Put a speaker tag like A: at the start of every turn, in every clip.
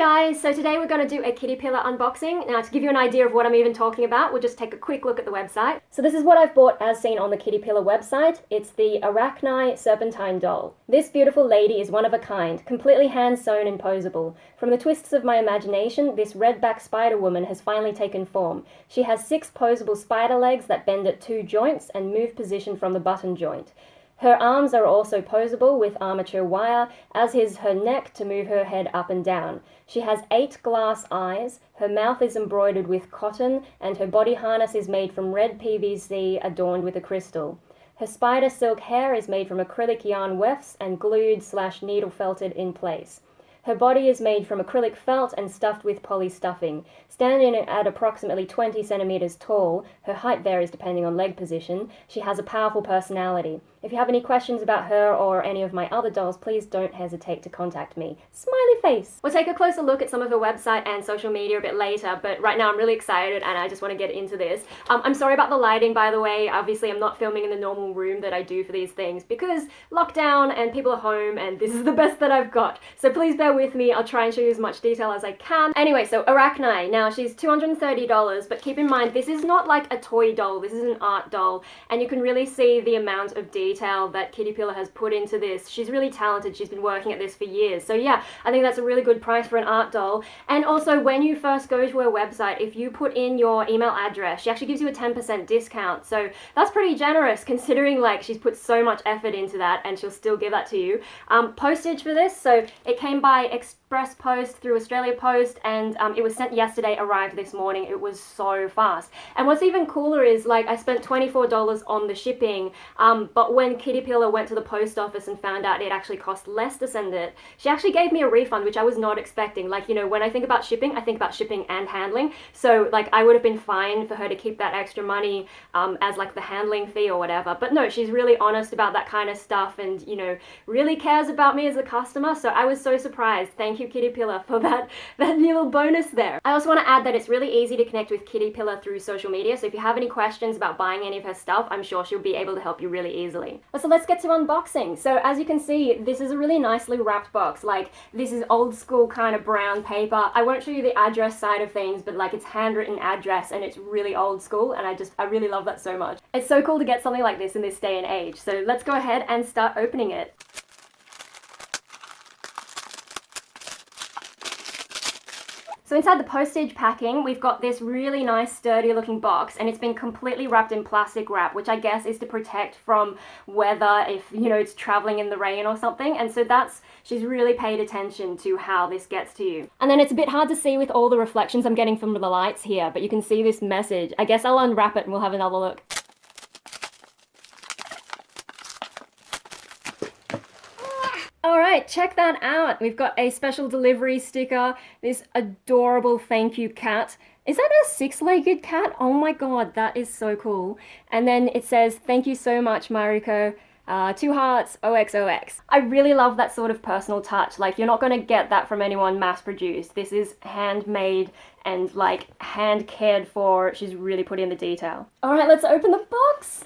A: guys, so today we're going to do a Kittipilla unboxing. Now to give you an idea of what I'm even talking about, we'll just take a quick look at the website. So this is what I've bought as seen on the Kittipilla website. It's the Arachni Serpentine doll. This beautiful lady is one of a kind, completely hand-sewn and posable. From the twists of my imagination, this Redback spider woman has finally taken form. She has 6 posable spider legs that bend at 2 joints and move position from the button joint. Her arms are also posable with armature wire, as is her neck to move her head up and down. She has 8 glass eyes, her mouth is embroidered with cotton, and her body harness is made from red PVC adorned with a crystal. Her spider silk hair is made from acrylic yarn wefts and glued/needle felted in place. Her body is made from acrylic felt and stuffed with poly stuffing. Standing at approximately 20 centimeters tall, her height varies depending on leg position, she has a powerful personality. If you have any questions about her or any of my other dolls, please don't hesitate to contact me. Smiley face! We'll take a closer look at some of her website and social media a bit later, but right now I'm really excited and I just want to get into this. I'm sorry about the lighting, by the way. Obviously I'm not filming in the normal room that I do for these things because lockdown and people are home and this is the best that I've got. So please bear with me. I'll try and show you as much detail as I can. Anyway, so Arachni. Now she's $230, but keep in mind this is not like a toy doll. This is an art doll, and you can really see the amount of detail that Kittipilla has put into this. She's really talented. She's been working at this for years. So yeah, I think that's a really good price for an art doll. And also when you first go to her website, if you put in your email address, she actually gives you a 10% discount. So that's pretty generous considering like she's put so much effort into that and she'll still give that to you. Postage for this, so it came by express post through Australia Post, and it was sent yesterday, arrived this morning. It was so fast. And what's even cooler is like I spent $24 on the shipping, but when Kittipilla went to the post office and found out it actually cost less to send it, she actually gave me a refund, which I was not expecting. Like, you know, when I think about shipping, I think about shipping and handling. So like I would have been fine for her to keep that extra money as like the handling fee or whatever. But no, she's really honest about that kind of stuff and, you know, really cares about me as a customer. So I was so surprised. Thank you, Kittipilla, for that little bonus there. I also want to add that it's really easy to connect with Kittipilla through social media. So if you have any questions about buying any of her stuff, I'm sure she'll be able to help you really easily. So let's get to unboxing. So as you can see, this is a really nicely wrapped box. Like this is old school kind of brown paper. I won't show you the address side of things, but like it's handwritten address and it's really old school, and I really love that so much. It's so cool to get something like this in this day and age. So let's go ahead and start opening it. So inside the Postage packing, we've got this really nice sturdy looking box, and it's been completely wrapped in plastic wrap, which I guess is to protect from weather if, you know, it's traveling in the rain or something. And so she's really paid attention to how this gets to you. And then it's a bit hard to see with all the reflections I'm getting from the lights here, but you can see this message. I guess I'll unwrap it and we'll have another look. Alright, check that out. We've got a special delivery sticker, this adorable thank you cat. Is that a 6-legged cat? Oh my god, that is so cool. And then it says, thank you so much, Mariko. 2 hearts, OXOX. I really love that sort of personal touch. Like, you're not going to get that from anyone mass-produced. This is handmade and like hand cared for. She's really put in the detail. Alright, let's open the box.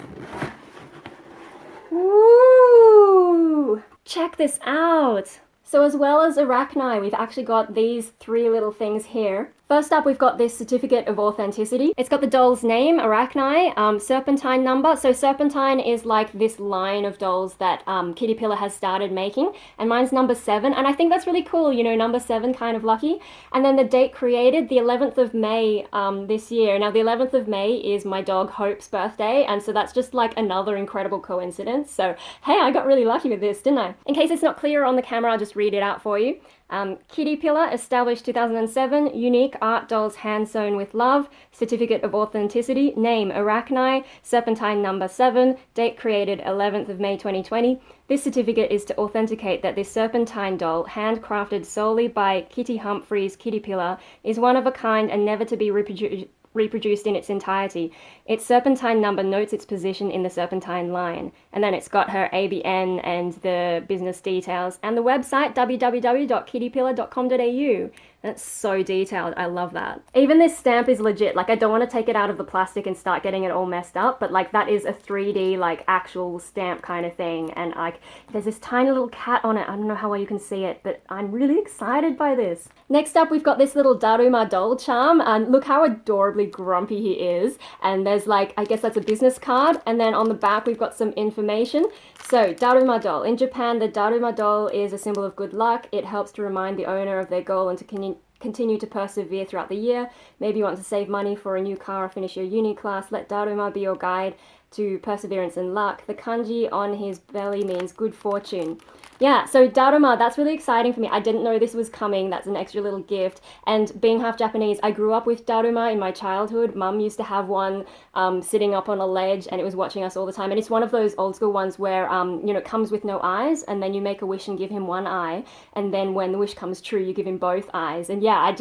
A: Woo! Check this out! So as well as Arachni, we've actually got these 3 little things here. First up, we've got this certificate of authenticity. It's got the doll's name, Arachni, Serpentine number. So Serpentine is like this line of dolls that Kittipilla has started making, and mine's number 7, and I think that's really cool, you know, number 7, kind of lucky. And then the date created, the 11th of May this year. Now the 11th of May is my dog Hope's birthday, and so that's just like another incredible coincidence. So hey, I got really lucky with this, didn't I? In case it's not clear on the camera, I'll just read it out for you. Kittipilla, established 2007, unique art dolls hand sewn with love, certificate of authenticity, name Arachni, Serpentine number 7, date created 11th of May 2020. This certificate is to authenticate that this Serpentine doll, handcrafted solely by Kitty Humphries Kittipilla, is one of a kind and never to be reproduced in its entirety. Its Serpentine number notes its position in the Serpentine line. And then it's got her ABN and the business details and the website www.kittipilla.com.au. And it's so detailed. I love that. Even this stamp is legit. Like, I don't want to take it out of the plastic and start getting it all messed up, but like that is a 3D like actual stamp kind of thing. And like there's this tiny little cat on it. I don't know how well you can see it, but I'm really excited by this. Next up, we've got this little Daruma doll charm, and look how adorably grumpy he is. And there's like, I guess that's a business card, and then on the back we've got some information. So, Daruma doll. In Japan, the Daruma doll is a symbol of good luck. It helps to remind the owner of their goal and to continue to persevere throughout the year. Maybe you want to save money for a new car or finish your uni class. Let Daruma be your guide to perseverance and luck. The kanji on his belly means good fortune. Yeah, so Daruma, that's really exciting for me. I didn't know this was coming. That's an extra little gift. And being half Japanese, I grew up with Daruma in my childhood. Mum used to have one sitting up on a ledge, and it was watching us all the time. And it's one of those old school ones where, it comes with no eyes, and then you make a wish and give him one eye. And then when the wish comes true, you give him both eyes. And yeah,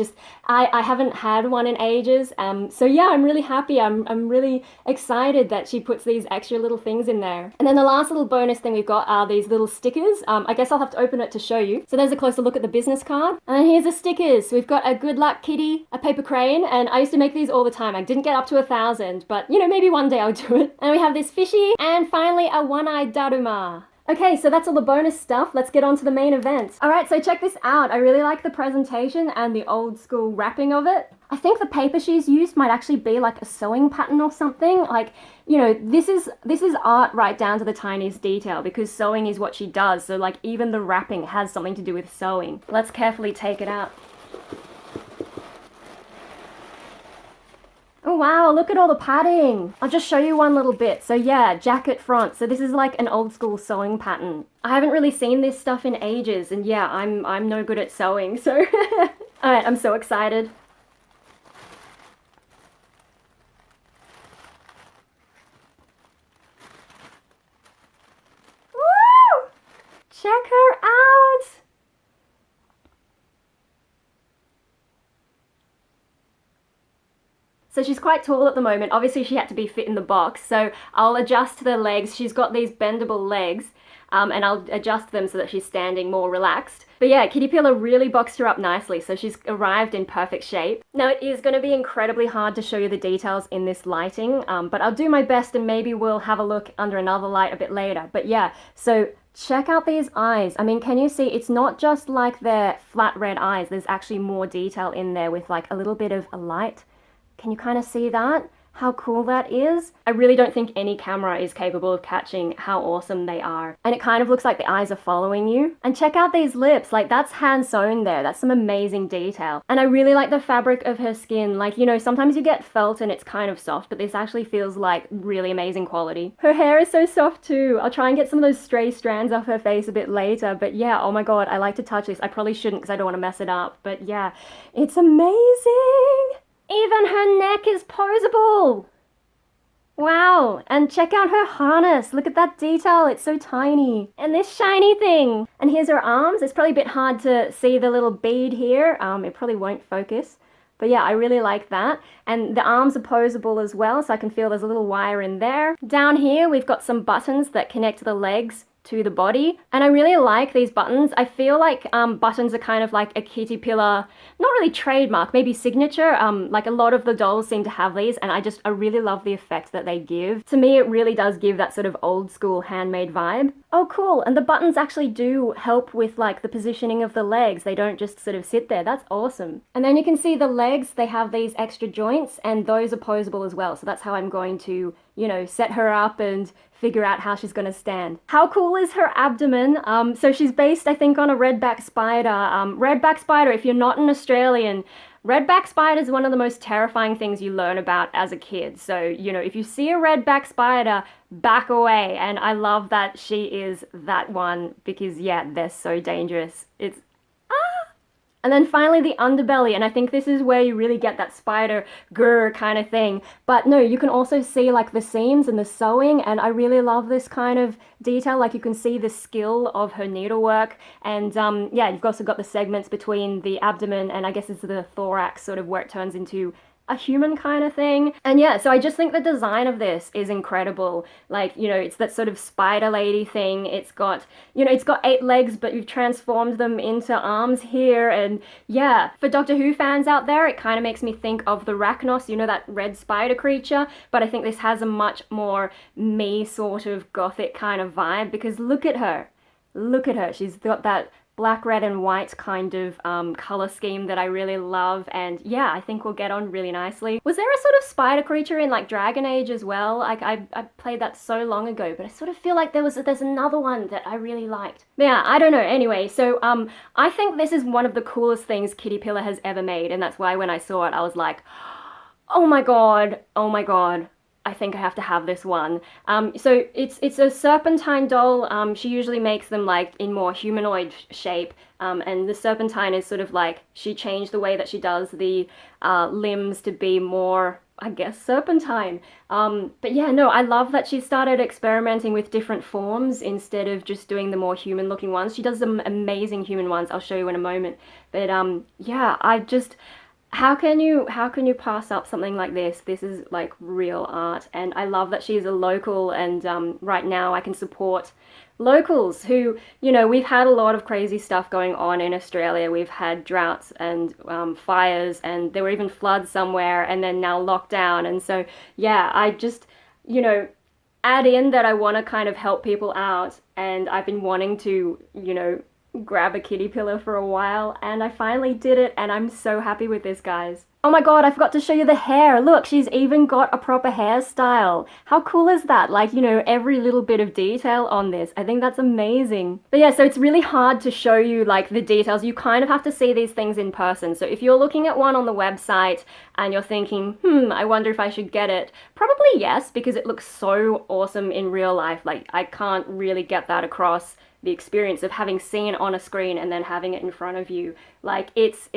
A: I haven't had one in ages. So yeah, I'm really happy. I'm really excited that she puts these extra little things in there. And then the last little bonus thing we've got are these little stickers. I guess I'll have to open it to show you. So there's a closer look at the business card. And then here's the stickers. So we've got a good luck kitty, a paper crane, and I used to make these all the time. I didn't get up to 1,000, but maybe one day I'll do it. And we have this fishy, and finally a one-eyed Daruma. Okay, so that's all the bonus stuff. Let's get on to the main event. All right, so check this out. I really like the presentation and the old school wrapping of it. I think the paper she's used might actually be like a sewing pattern or something. Like, this is art right down to the tiniest detail, because sewing is what she does. So like even the wrapping has something to do with sewing. Let's carefully take it out. Oh wow, look at all the padding. I'll just show you one little bit. So yeah, jacket front. So this is like an old school sewing pattern. I haven't really seen this stuff in ages, and yeah, I'm no good at sewing, so alright, I'm so excited. Woo! Check her out! So she's quite tall at the moment. Obviously she had to be fit in the box, so I'll adjust the legs. She's got these bendable legs, and I'll adjust them so that she's standing more relaxed. But yeah, Kittipilla really boxed her up nicely, so she's arrived in perfect shape. Now it is going to be incredibly hard to show you the details in this lighting, but I'll do my best, and maybe we'll have a look under another light a bit later. But yeah, so check out these eyes. I mean, can you see? It's not just like their flat red eyes. There's actually more detail in there with like a little bit of a light. Can you kind of see that? How cool that is? I really don't think any camera is capable of catching how awesome they are. And it kind of looks like the eyes are following you. And check out these lips, like that's hand sewn there. That's some amazing detail. And I really like the fabric of her skin. Like, sometimes you get felt and it's kind of soft, but this actually feels like really amazing quality. Her hair is so soft too. I'll try and get some of those stray strands off her face a bit later, but yeah, oh my god, I like to touch this. I probably shouldn't because I don't want to mess it up, but yeah, it's amazing. Even her neck is posable! Wow, and check out her harness. Look at that detail, it's so tiny. And this shiny thing. And here's her arms. It's probably a bit hard to see the little bead here. It probably won't focus. But yeah, I really like that. And the arms are posable as well, so I can feel there's a little wire in there. Down here, we've got some buttons that connect the legs to the body, and I really like these buttons. I feel like buttons are kind of like a Kittipilla, not really trademark, maybe signature. Like a lot of the dolls seem to have these, and I really love the effect that they give. To me, it really does give that sort of old school handmade vibe. Oh cool, and the buttons actually do help with like the positioning of the legs. They don't just sort of sit there. That's awesome. And then you can see the legs, they have these extra joints, and those are posable as well. So that's how I'm going to, set her up and figure out how she's going to stand. How cool is her abdomen? So she's based, I think, on a redback spider. Redback spider, if you're not an Australian, redback spider is one of the most terrifying things you learn about as a kid. So, if you see a redback spider, back away. And I love that she is that one because, yeah, they're so dangerous. It's And then finally the underbelly, and I think this is where you really get that spider grr kind of thing. But no, you can also see like the seams and the sewing, and I really love this kind of detail. Like you can see the skill of her needlework, and yeah, you've also got the segments between the abdomen and I guess it's the thorax, sort of where it turns into a human kind of thing. And yeah, so I just think the design of this is incredible. Like, you know, it's that sort of spider lady thing. It's got, you know, it's got 8 legs, but you've transformed them into arms here. And yeah, for Doctor Who fans out there, it kind of makes me think of the Arachnos, you know, that red spider creature. But I think this has a much more me sort of gothic kind of vibe, because look at her. Look at her. She's got that black, red, and white kind of color scheme that I really love, and yeah, I think we'll get on really nicely. Was there a sort of spider creature in like Dragon Age as well? Like I played that so long ago, but I sort of feel like there's another one that I really liked. But yeah, I don't know. Anyway, so I think this is one of the coolest things Kittipilla has ever made, and that's why when I saw it, I was like, oh my god, oh my god. I think I have to have this one. So it's a Serpentine doll. She usually makes them like in more humanoid shape, and the Serpentine is sort of like, she changed the way that she does the limbs to be more, I guess, serpentine. But yeah, no, I love that she started experimenting with different forms instead of just doing the more human looking ones. She does some amazing human ones, I'll show you in a moment. But yeah, I just... How can you pass up something like this? This is like real art, and I love that she's a local, and right now I can support locals who, you know, we've had a lot of crazy stuff going on in Australia. We've had droughts and fires, and there were even floods somewhere, and then now lockdown. And so yeah, I just, you know, add in that I want to kind of help people out, and I've been wanting to, you know, grab a Kittipilla for a while, and I finally did it, and I'm so happy with this, guys. Oh my god, I forgot to show you the hair. Look, she's even got a proper hairstyle. How cool is that? Like, you know, every little bit of detail on this. I think that's amazing. But yeah, so it's really hard to show you like the details. You kind of have to see these things in person. So if you're looking at one on the website and you're thinking, I wonder if I should get it, probably yes, because it looks so awesome in real life. Like, I can't really get that across, the experience of having seen it on a screen and then having it in front of you. Like, it's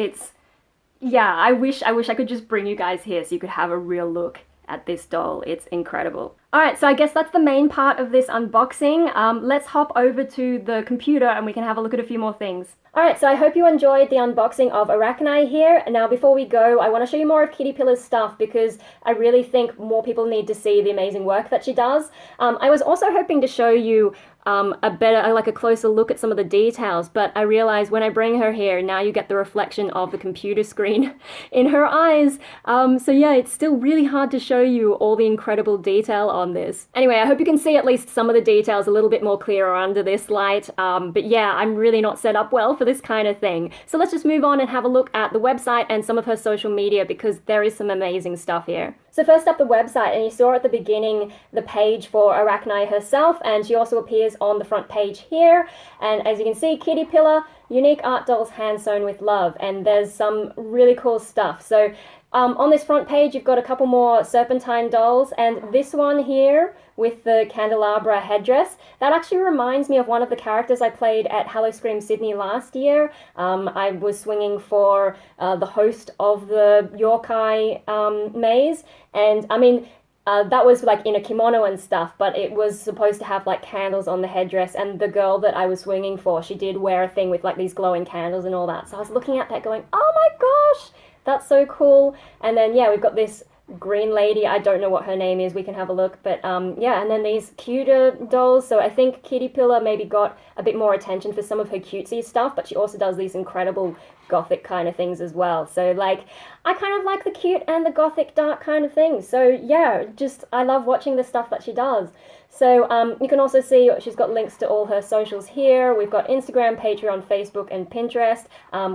A: yeah, I wish I could just bring you guys here so you could have a real look at this doll. It's incredible. Alright, so I guess that's the main part of this unboxing. Let's hop over to the computer and we can have a look at a few more things. Alright, so I hope you enjoyed the unboxing of Arachni here. Now before we go, I want to show you more of Kittipilla's stuff because I really think more people need to see the amazing work that she does. I was also hoping to show you a closer look at some of the details, but I realized when I bring her here, now you get the reflection of the computer screen in her eyes. So yeah, it's still really hard to show you all the incredible detail on this. Anyway, I hope you can see at least some of the details a little bit more clearer under this light. But yeah, I'm really not set up well for this kind of thing. So let's just move on and have a look at the website and some of her social media because there is some amazing stuff here. So first up, the website, and you saw at the beginning the page for Arachni herself, and she also appears on the front page here. And as you can see, Kittipilla, unique art dolls hand sewn with love, and there's some really cool stuff. So on this front page, you've got a couple more Serpentine dolls, and this one here with the candelabra headdress, that actually reminds me of one of the characters I played at Hallowscream Sydney last year. I was swinging for the host of the Yorkai maze, and I mean, that was like in a kimono and stuff, but it was supposed to have like candles on the headdress, and the girl that I was swinging for, she did wear a thing with like these glowing candles and all that. So I was looking at that going, oh my gosh, that's so cool. And then yeah, we've got this green lady, I don't know what her name is, we can have a look, but yeah, and then these cuter dolls. So I think Kittipilla maybe got a bit more attention for some of her cutesy stuff, but she also does these incredible gothic kind of things as well. So like, I kind of like the cute and the gothic dark kind of things. So yeah, just I love watching the stuff that she does. So you can also see she's got links to all her socials here. We've got Instagram, Patreon, Facebook, and Pinterest.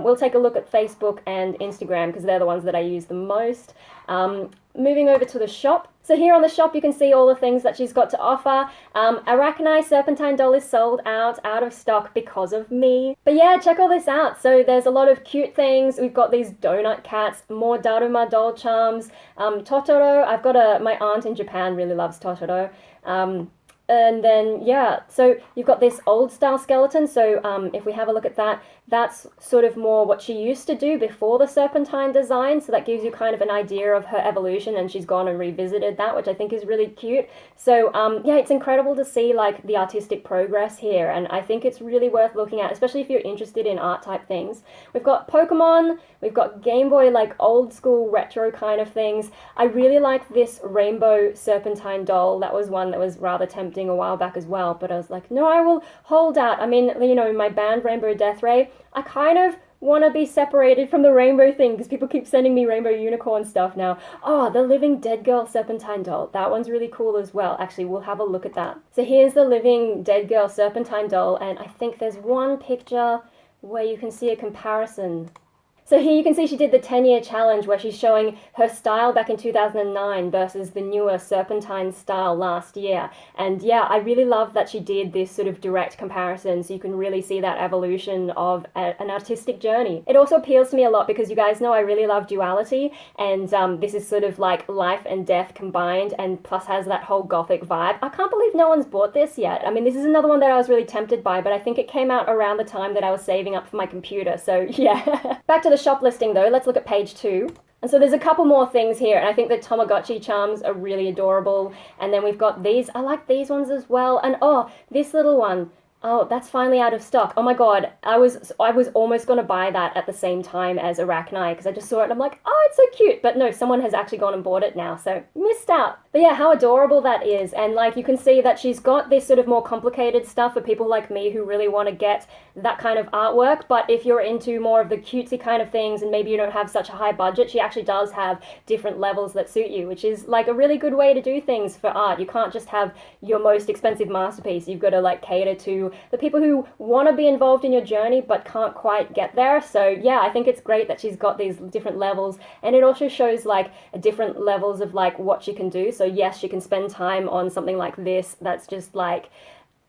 A: We'll take a look at Facebook and Instagram because they're the ones that I use the most. Moving over to the shop. So here on the shop you can see all the things that she's got to offer. Arachni Serpentine doll is sold out of stock because of me. But yeah, check all this out. So there's a lot of cute things. We've got these donut cats, more Daruma doll charms, Totoro. I've got my aunt in Japan really loves Totoro. And then, yeah, so you've got this old style skeleton. So if we have a look at that, that's sort of more what she used to do before the Serpentine design, so that gives you kind of an idea of her evolution, and she's gone and revisited that, which I think is really cute. So yeah, it's incredible to see like the artistic progress here, and I think it's really worth looking at, especially if you're interested in art type things. We've got Pokemon, we've got Game Boy, like old school retro kind of things. I really like this Rainbow Serpentine doll. That was one that was rather tempting a while back as well, but I was like, no, I will hold out. I mean, you know, my band Rainbow Death Ray, I kind of want to be separated from the rainbow thing because people keep sending me rainbow unicorn stuff now. Oh, the Living Dead Girl Serpentine doll. That one's really cool as well. Actually, we'll have a look at that. So here's the Living Dead Girl Serpentine doll, and I think there's one picture where you can see a comparison. So here you can see she did the 10-year challenge where she's showing her style back in 2009 versus the newer Serpentine style last year. And yeah, I really love that she did this sort of direct comparison, so you can really see that evolution of an artistic journey. It also appeals to me a lot because you guys know I really love duality, and this is sort of like life and death combined, and plus has that whole Gothic vibe. I can't believe no one's bought this yet. I mean, this is another one that I was really tempted by, but I think it came out around the time that I was saving up for my computer, so yeah. Back to the shop listing though, let's look at page 2. And so there's a couple more things here, and I think the Tamagotchi charms are really adorable. And then we've got these, I like these ones as well. And oh, this little one, oh, that's finally out of stock. Oh my god, I was almost going to buy that at the same time as Arachni because I just saw it and I'm like, oh, it's so cute. But no, someone has actually gone and bought it now, so missed out. But yeah, how adorable that is. And like you can see that she's got this sort of more complicated stuff for people like me who really want to get that kind of artwork. But if you're into more of the cutesy kind of things and maybe you don't have such a high budget, she actually does have different levels that suit you, which is like a really good way to do things for art. You can't just have your most expensive masterpiece. You've got to like cater to the people who want to be involved in your journey but can't quite get there. So yeah, I think it's great that she's got these different levels, and it also shows like different levels of like what she can do. So yes, she can spend time on something like this that's just like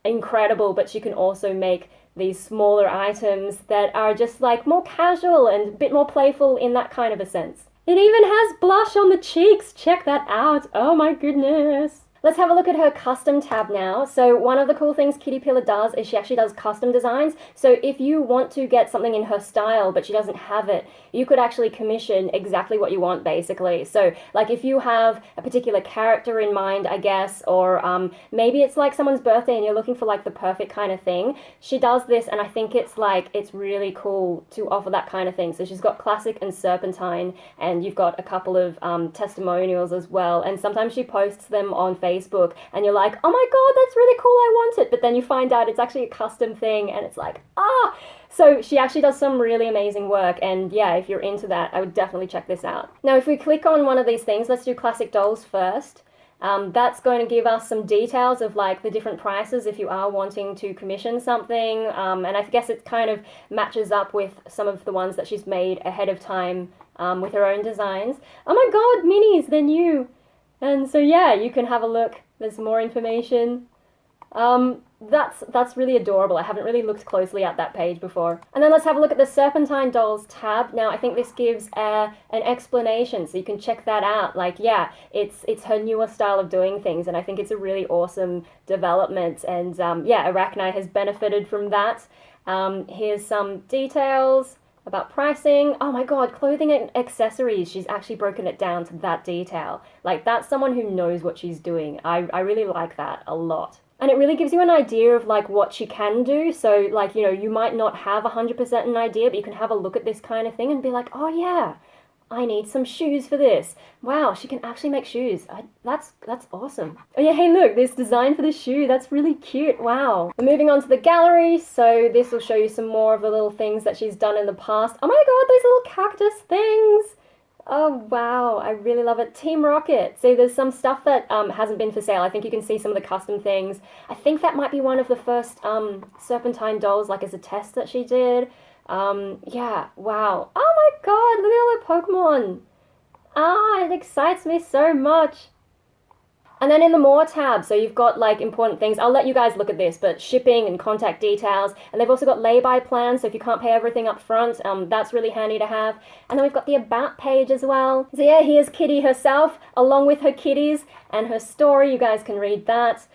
A: incredible, but she can also make these smaller items that are just like more casual and a bit more playful in that kind of a sense. It even has blush on the cheeks. Check that out. Oh my goodness. Let's have a look at her custom tab now. So one of the cool things Kittipilla does is she actually does custom designs. So if you want to get something in her style but she doesn't have it, you could actually commission exactly what you want basically. So like if you have a particular character in mind, I guess, or maybe it's like someone's birthday and you're looking for like the perfect kind of thing, she does this, and I think it's like, it's really cool to offer that kind of thing. So she's got Classic and Serpentine, and you've got a couple of testimonials as well, and sometimes she posts them on Facebook and you're like, oh my god, that's really cool, I want it, but then you find out it's actually a custom thing and it's like, ah. So she actually does some really amazing work, and yeah, if you're into that, I would definitely check this out. Now if we click on one of these things, let's do classic dolls first. That's going to give us some details of like the different prices if you are wanting to commission something, and I guess it kind of matches up with some of the ones that she's made ahead of time with her own designs. Oh my god, minis, they're new! And so yeah, you can have a look, there's more information. That's really adorable. I haven't really looked closely at that page before. And then let's have a look at the Serpentine Dolls tab. Now I think this gives an explanation, so you can check that out. Like yeah, it's her newer style of doing things, and I think it's a really awesome development, and yeah, Arachni has benefited from that. Here's some details about pricing. Oh my god, clothing and accessories, she's actually broken it down to that detail. Like that's someone who knows what she's doing. I really like that a lot. And it really gives you an idea of like what she can do. So like, you know, you might not have 100% an idea, but you can have a look at this kind of thing and be like, oh yeah, I need some shoes for this. Wow, she can actually make shoes. That's awesome. Oh yeah, hey look, this design for the shoe, that's really cute. Wow. We're moving on to the gallery, so this will show you some more of the little things that she's done in the past. Oh my god, those little cactus things. Oh wow, I really love it. Team Rocket. So there's some stuff that hasn't been for sale. I think you can see some of the custom things. I think that might be one of the first Serpentine dolls, like as a test that she did. Yeah, wow. Oh my god, look at all the Pokemon. Ah, it excites me so much. And then in the More tab, so you've got like important things. I'll let you guys look at this, but shipping and contact details. And they've also got lay-by plans, so if you can't pay everything up front, that's really handy to have. And then we've got the About page as well. So yeah, here's Kitty herself, along with her kitties and her story. You guys can read that.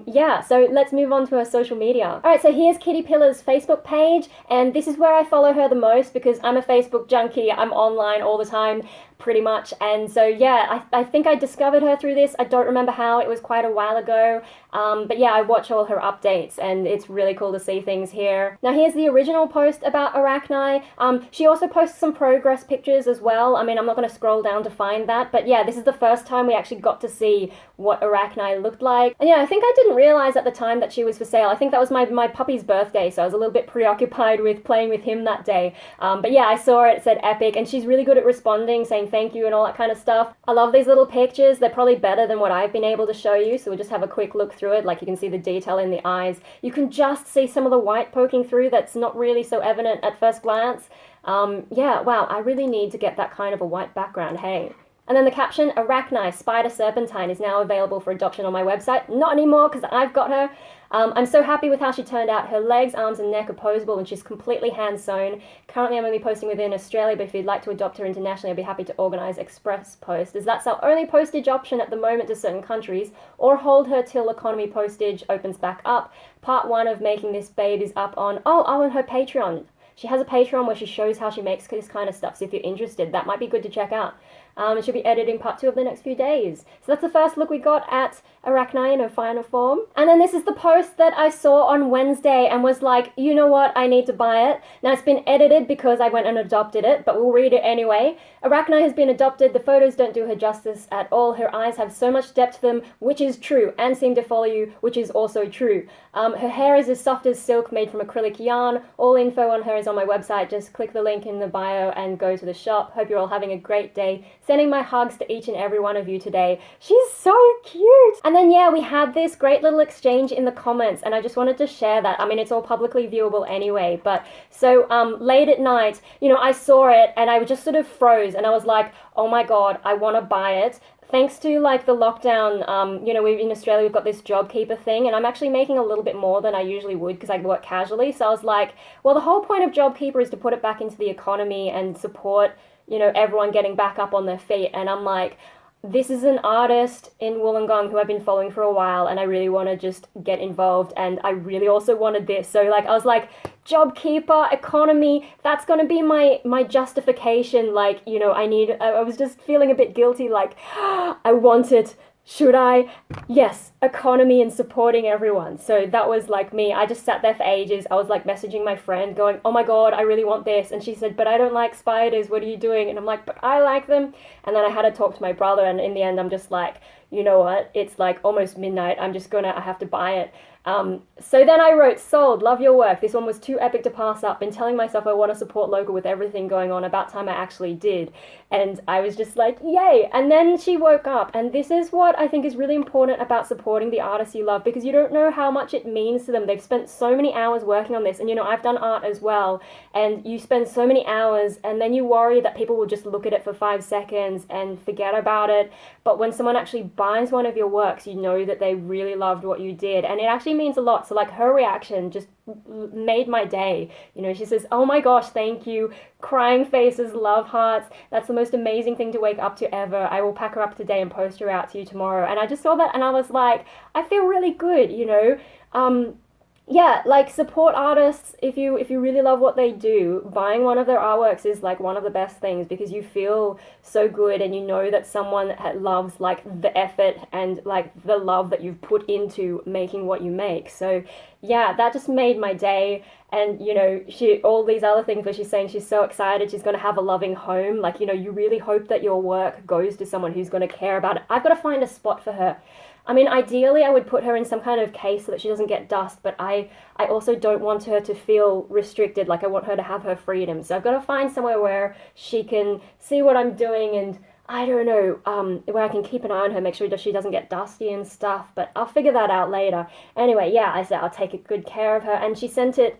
A: Yeah, so let's move on to her social media. Alright, so here's Kittipilla's Facebook page, and this is where I follow her the most because I'm a Facebook junkie. I'm online all the time, pretty much. And so, yeah, I think I discovered her through this. I don't remember how, it was quite a while ago. But yeah, I watch all her updates, and it's really cool to see things here. Now, here's the original post about Arachni. She also posts some progress pictures as well. I mean, I'm not going to scroll down to find that, but yeah, this is the first time we actually got to see what Arachni looked like. And yeah, I think I didn't realize at the time that she was for sale. I think that was my puppy's birthday, so I was a little bit preoccupied with playing with him that day. But yeah, I saw it said epic, and she's really good at responding, saying thank you and all that kind of stuff. I love these little pictures. They're probably better than what I've been able to show you, so we'll just have a quick look through it. Like, you can see the detail in the eyes. You can just see some of the white poking through that's not really so evident at first glance. Yeah, wow, I really need to get that kind of a white background, hey. And then the caption, Arachni Spider Serpentine is now available for adoption on my website. Not anymore, because I've got her. I'm so happy with how she turned out. Her legs, arms, and neck are posable, and she's completely hand-sewn. Currently, I'm only posting within Australia, but if you'd like to adopt her internationally, I'd be happy to organise express post, as that's our only postage option at the moment to certain countries, or hold her till economy postage opens back up. Part 1 of making this babe is up on, on her Patreon. She has a Patreon where she shows how she makes this kind of stuff, so if you're interested, that might be good to check out. And she'll be editing part 2 of the next few days. So that's the first look we got at Arachni in her final form. And then this is the post that I saw on Wednesday and was like, you know what, I need to buy it. Now, it's been edited because I went and adopted it, but we'll read it anyway. Arachni has been adopted. The photos don't do her justice at all. Her eyes have so much depth to them, which is true, and seem to follow you, which is also true. Her hair is as soft as silk, made from acrylic yarn. All info on her is on my website. Just click the link in the bio and go to the shop. Hope you're all having a great day. Sending my hugs to each and every one of you today. She's so cute! And then, yeah, we had this great little exchange in the comments, and I just wanted to share that. I mean, it's all publicly viewable anyway, but so late at night, you know, I saw it and I just sort of froze, and I was like, oh my god, I want to buy it. Thanks to like the lockdown, you know, in Australia we've got this JobKeeper thing, and I'm actually making a little bit more than I usually would because I work casually. So I was like, well, the whole point of JobKeeper is to put it back into the economy and support, you know, everyone getting back up on their feet. And I'm like, this is an artist in Wollongong who I've been following for a while, and I really want to just get involved, and I really also wanted this. So like, I was like, JobKeeper, economy, that's going to be my justification. Like, you know, I was just feeling a bit guilty, like, I want it. Should I? Yes, economy and supporting everyone. So that was like me. I just sat there for ages. I was like messaging my friend going, oh my god, I really want this. And she said, but I don't like spiders. What are you doing? And I'm like, but I like them. And then I had to talk to my brother. And in the end, I'm just like, you know what? It's like almost midnight. I have to buy it. So then I wrote, sold, love your work. This one was too epic to pass up. Been telling myself I want to support local with everything going on. About time I actually did. And I was just like, yay. And then she woke up. And this is what I think is really important about supporting the artists you love, because you don't know how much it means to them. They've spent so many hours working on this. And, you know, I've done art as well. And you spend so many hours and then you worry that people will just look at it for 5 seconds and forget about it. But when someone actually buys one of your works, you know that they really loved what you did. And it actually means a lot. So like her reaction just made my day. You know, she says, oh my gosh, thank you, crying faces, love hearts, that's the most amazing thing to wake up to ever. I will pack her up today and post her out to you tomorrow. And I just saw that and I was like, I feel really good, you know. Yeah, like, support artists. If you really love what they do, buying one of their artworks is like one of the best things, because you feel so good and you know that someone loves like the effort and like the love that you've put into making what you make. So yeah, that just made my day. And, you know, all these other things where she's saying she's so excited, she's going to have a loving home. Like, you know, you really hope that your work goes to someone who's going to care about it. I've got to find a spot for her. I mean, ideally, I would put her in some kind of case so that she doesn't get dust, but I also don't want her to feel restricted. Like, I want her to have her freedom. So I've got to find somewhere where she can see what I'm doing and, I don't know, where I can keep an eye on her, make sure that she doesn't get dusty and stuff, but I'll figure that out later. Anyway, yeah, I said I'll take good care of her, and she sent it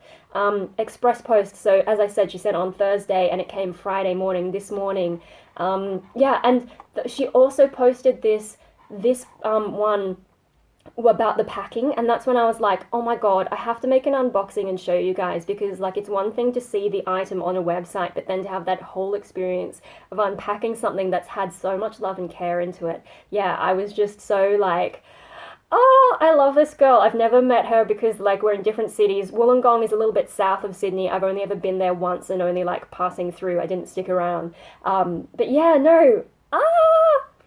A: express post. So as I said, she sent it on Thursday, and it came Friday morning, this morning. Yeah, and she also posted this one about the packing, and that's when I was like, oh my god, I have to make an unboxing and show you guys, because like, it's one thing to see the item on a website, but then to have that whole experience of unpacking something that's had so much love and care into it. Yeah, I was just so like, Oh, I love this girl. I've never met her because like we're in different cities. Wollongong is a little bit south of Sydney. I've only ever been there once and only like passing through. I didn't stick around. But yeah, no. Ah!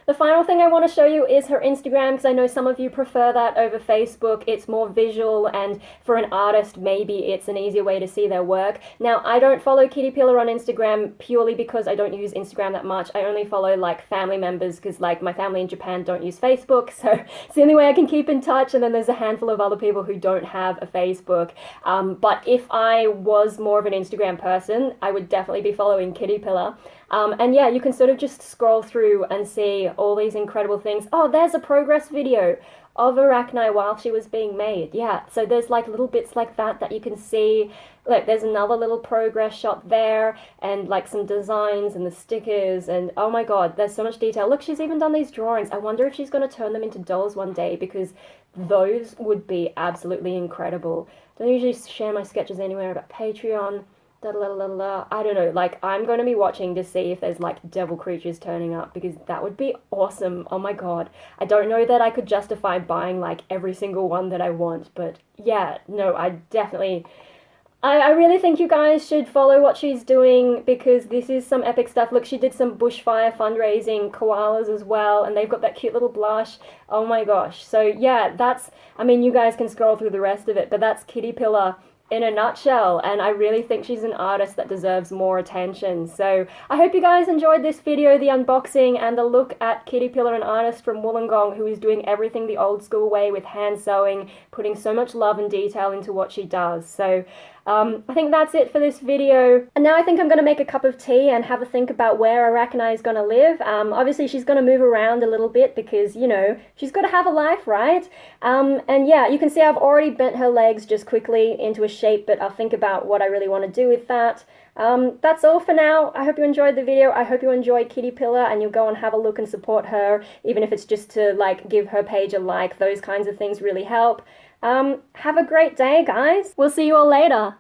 A: The final thing I want to show you is her Instagram because I know some of you prefer that over Facebook. It's more visual, and for an artist, maybe it's an easier way to see their work. Now, I don't follow Kittipilla on Instagram purely because I don't use Instagram that much. I only follow like family members because like my family in Japan don't use Facebook, so it's the only way I can keep in touch. And then there's a handful of other people who don't have a Facebook. But if I was more of an Instagram person, I would definitely be following Kittipilla. And yeah, you can sort of just scroll through and see all these incredible things. Oh, there's a progress video of Arachni while she was being made. Yeah, so there's like little bits like that that you can see. Look, there's another little progress shot there, and like some designs and the stickers, and oh my god, there's so much detail. Look, she's even done these drawings. I wonder if she's going to turn them into dolls one day, because those would be absolutely incredible. Don't usually share my sketches anywhere, but Patreon. I don't know, like, I'm going to be watching to see if there's, like, devil creatures turning up, because that would be awesome. Oh my god. I don't know that I could justify buying, like, every single one that I want, but yeah, no, I definitely... I really think you guys should follow what she's doing, because this is some epic stuff. Look, she did some bushfire fundraising koalas as well, and they've got that cute little blush. Oh my gosh. So yeah, that's... I mean, you guys can scroll through the rest of it, but that's Kittipilla in a nutshell, and I really think she's an artist that deserves more attention. So I hope you guys enjoyed this video, the unboxing and the look at Kittipilla, an artist from Wollongong who is doing everything the old school way with hand sewing, putting so much love and detail into what she does. So I think that's it for this video. And now I think I'm going to make a cup of tea and have a think about where Arachni is going to live. Obviously she's going to move around a little bit because, you know, she's got to have a life, right? And yeah, you can see I've already bent her legs just quickly into a shape, but I'll think about what I really want to do with that. That's all for now. I hope you enjoyed the video. I hope you enjoyed Kittipilla and you'll go and have a look and support her, even if it's just to like give her page a like. Those kinds of things really help. Have a great day, guys. We'll see you all later.